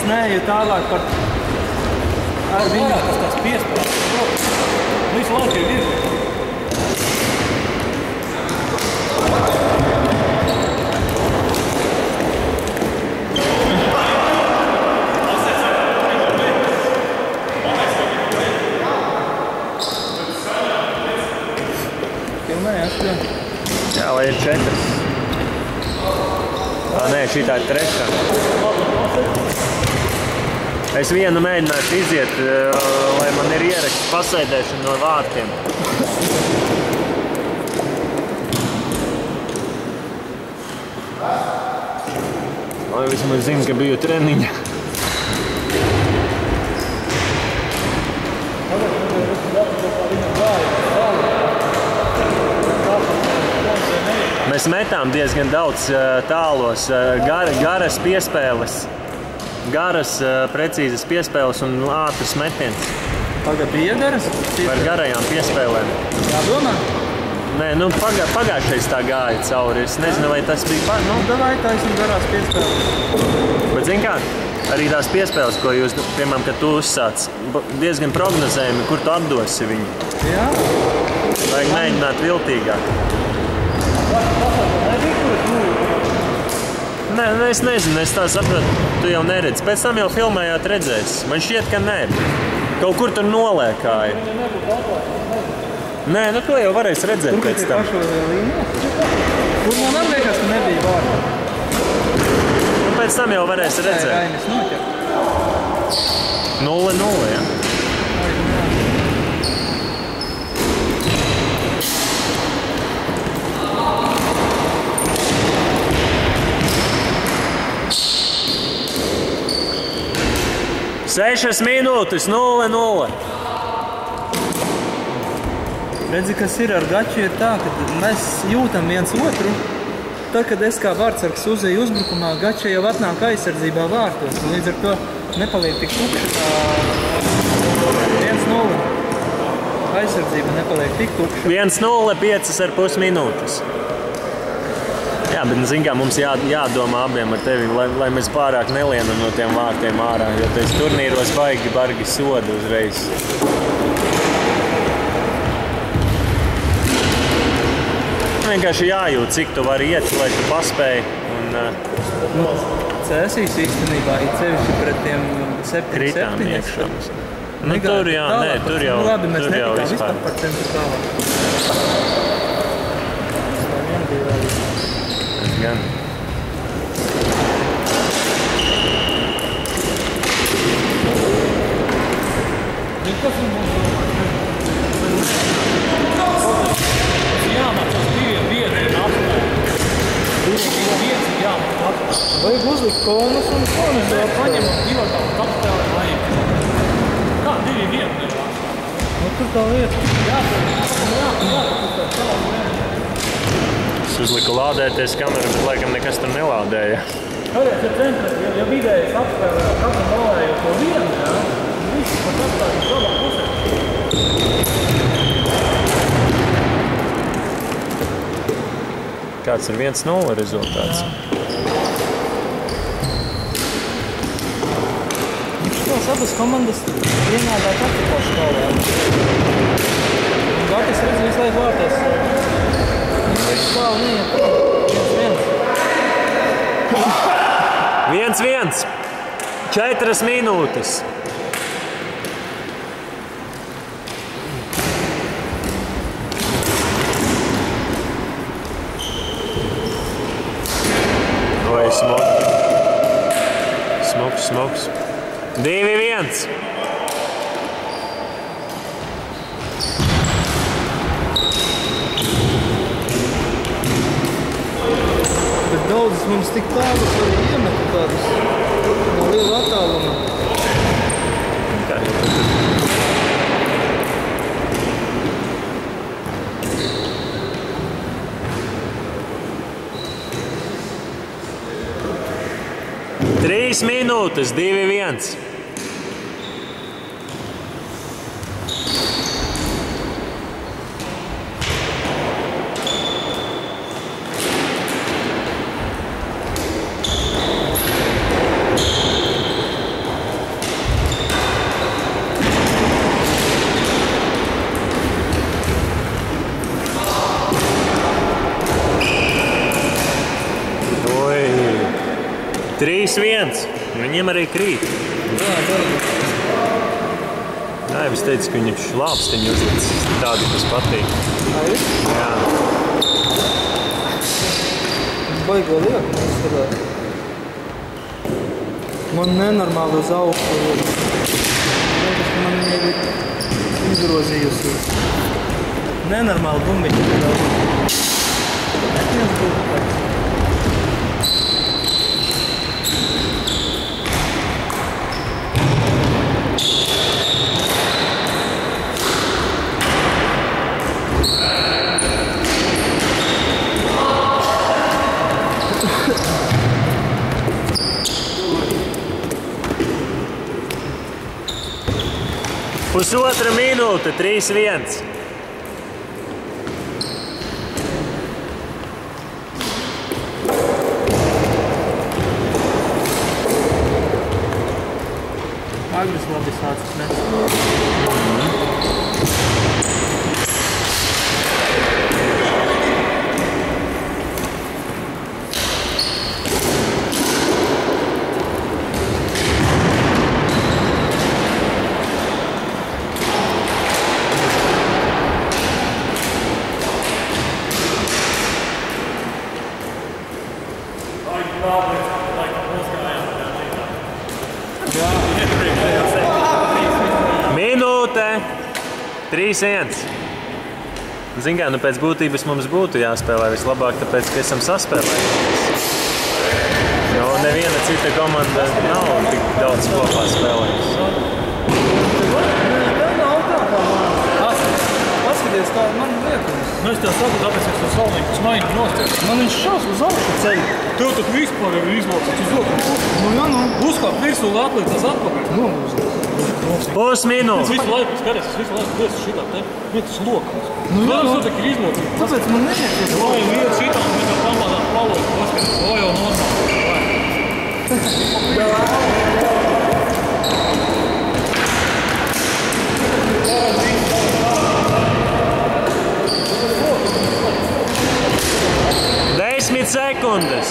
neju tālāk par ar viņu. Tas tās piespēlēs. Visu laiku ir virzi. Jā, lai ir 4. Nē, šitā ir 3. Es vienu mēģināšu iziet, lai man ir ieraksts pasēdēšana no vārtiem. Lai vismaz zinu, ka biju treniņa. Mēs metām diezgan daudz tālos, garas piespēles, precīzas piespēles un ātras metiens. Tagad bija garas? Par garajām piespēlēm. Jādomā? Nē, nu pagājušais tā gāja cauri. Es nezinu, vai tas bija Davai taisam garās piespēles. Bet zini kā, arī tās piespēles, ko jūs, piemēram, kad tu uzsāc, diezgan prognozējami, kur tu atdosi viņu. Jā? Vajag mēģināt viltīgāk. Nē, es nezinu, es tā sapratu, tu jau neredzi. Pēc tam jau filmējāt redzēs. Man šķiet, ka nē. Kaut kur tur nolēkāja. Nē, nu to jau varēs redzēt pēc tam. Tur man liekas, ka nebija vārda. Nu, pēc tam jau varēs redzēt. 0-0, jā. Sešas minūtes, 0-0. Redzi, kas ir ar gaču, ir tā, ka mēs jūtam viens otru. Tad, kad es kā vārtsargs uzēju uzbrukumā, gača jau atnāk aizsardzībā vārtos. Līdz ar to nepaliek tik tukša kā 1-0. Aizsardzība nepaliek tik tukša. 1-0, 5,5 minūtes. Jā, bet, zin kā, mums jādomā abiem ar tevi, lai mēs pārāk nelienam no tiem vārtiem ārā, jo teiks turnīros bargi soda uzreiz. Vienkārši jājūt, cik tu vari iet, lai tu paspēji. Cēsīs īstenībā ir cevišķi pret tiem 7-7. Kritām iekšā. Nu, tur jā, nē, tur jau vispār. Par centru tālāk. Gan. Vajag uzlikt konus un konus. Paņemam divatām kapitēlē vajag. Kā 2-1 nevās? Nu, tur tā lieta. Jā, tā Es uzliku lādēties kameru, bet laikam nekas tur nelādēja. Kādies ir centrē, ja vidējais apspēlē katru malēju to vienu, jā? Visi pat atstājas labā pusē. Kāds ir 1-0 rezultāts? Tās abas komandas vienādā taktikā spēlē. Gatis redz visu laiku vārtos. Viņš spēl neiet. 1-1. 4 minūtes. Vai smoks. 2-1. Bet daudzas mums tik tādas arī iemeta tādas no liela attāluma. Kā jau tur? Trīs minūtes, 2-1. 3-1. Viņiem arī krīt. Jā, es teicu, ka viņam šlāpstiņu uzlicis tādu, kas patīk. Jā. Baigo lieku izskatās. Man nenormāli uz augstu. Man viņa ir izgrozījusi. Nenormāli bumbiņi. Viens būtu tāds. Pusotra minūte, 3-1. Agris labi sācis mest. Minūte, 3-1. Zin kā, nu pēc būtības mums būtu jāspēlē vislabāk, tāpēc, ka esam saspēlējušies. Jo neviena cita komanda nav tik daudz kopā spēlējusi. Paskaties, kā man liekums. Nu, es tev saku, tāpēc es to salnīku smaini nostēju. Man viņš šaus uz augšu ceļu. Tev tad vispār ir izlaucis uz otru. Nu, jā, nu. Uzkāp virsū un atlīdz atpakaļ. Nogūzās. Pusminūte. Es visu laiku skaties, es visu laiku liesu šitā te. Vietas lokums. Nu, jā, nu. Tas ir izlaucis. Tāpēc man neiet. Vai viens šitā un mēs jau pamādā plauot. Paskaties, vai jau nostāju. Desmit sekundes.